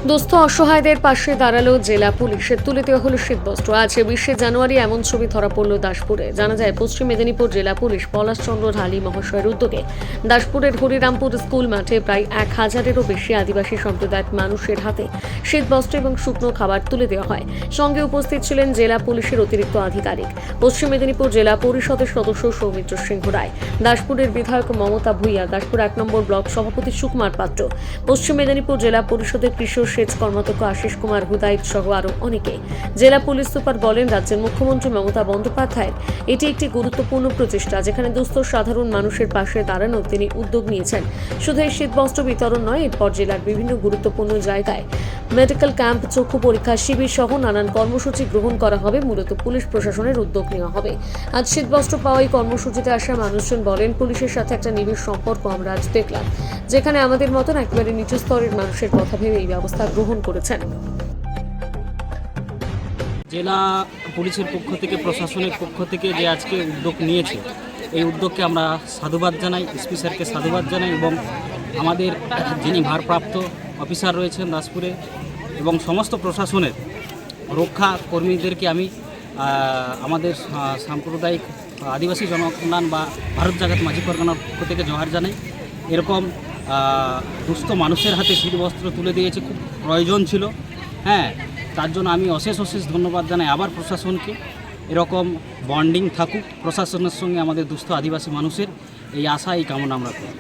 দুস্থ অসহায়দের পাশে দাঁড়ালো জেলা পুলিশের, তুলে দেওয়া হলো শীতবস্ত্র। আজ 20শে জানুয়ারি এমন ছবি ধরা পড়ল দাসপুরে। জানা যায়, পশ্চিম মেদিনীপুর জেলা পুলিশ পলাশচন্দ্র ঢালি মহাশয়ের উদ্যোগে দাসপুরের হরিরামপুর স্কুল মাঠে প্রায় 1000-এরও বেশি আদিবাসী সম্প্রদায়ের মানুষের হাতে শীতবস্ত্র এবং শুকনো খাবার তুলে দেওয়া হয়। সঙ্গে উপস্থিত ছিলেন জেলা পুলিশের অতিরিক্ত আধিকারিক, পশ্চিম মেদিনীপুর জেলা পরিষদের সদস্য সৌমিত্র সিংহ রায়, দাসপুরের বিধায়ক মমতা ভূঁইয়া, দাসপুর 1 নম্বর ব্লক সভাপতি সুকুমার পাত্র, পশ্চিম মেদিনীপুর জেলা পরিষদের কৃষি সেচ কর্মাধ্যক্ষ আশিস কুমার হুদায়ত সহ আরও অনেকে। জেলা পুলিশ সুপার বলেন, রাজ্যের মুখ্যমন্ত্রী মমতা বন্দ্যোপাধ্যায়ের এটি একটি গুরুত্বপূর্ণ প্রচেষ্টা, যেখানে দুস্থ সাধারণ মানুষের পাশে দাঁড়ানোর তিনি উদ্যোগ নিয়েছেন। শুধু এই শীতবস্ত্র বিতরণ নয়, এরপর জেলার বিভিন্ন গুরুত্বপূর্ণ জায়গায় মেডিকেল ক্যাম্প, চক্ষু পরীক্ষা শিবির সহ নানান কর্মসূচি গ্রহণ করা হবে। মূলত পুলিশ প্রশাসনের উদ্যোগ নেওয়া হবে। আজ শীতবস্ত্র পাওয়া এই কর্মসূচিতে আসা মানুষজন বলেন, পুলিশের সাথে একটা নিবিড় সম্পর্ক আমরা আজ দেখলাম, যেখানে আমাদের মতন একেবারে নিচু স্তরের মানুষের কথা ভেবে এই ব্যবস্থা গ্রহণ করেছেন। জেলা পুলিশের পক্ষ থেকে, প্রশাসনের পক্ষ থেকে যে আজকে উদ্যোগ নিয়েছে, এই উদ্যোগকে আমরা সাধুবাদ জানাই, এসপি স্যারকে সাধুবাদ জানাই এবং আমাদের যিনি ভারপ্রাপ্ত অফিসার রয়েছেন দাসপুরে এবং সমস্ত প্রশাসনের রক্ষা কর্মীদেরকে আমি আমাদের সাম্প্রদায়িক আদিবাসী জনকল্যাণ বা ভারত জাগাত মাঝি পরগনার পক্ষ থেকে জোহার জানাই। এরকম দুস্থ মানুষের হাতে শীতবস্ত্র তুলে দিয়েছে, খুব প্রয়োজন ছিল। হ্যাঁ, তার জন্য আমি অশেষ ধন্যবাদ জানাই আবার প্রশাসনকে। এরকম বন্ডিং থাকুক প্রশাসনের সঙ্গে আমাদের দুস্থ আদিবাসী মানুষের, এই আশা, এই কামনা আমরা করি।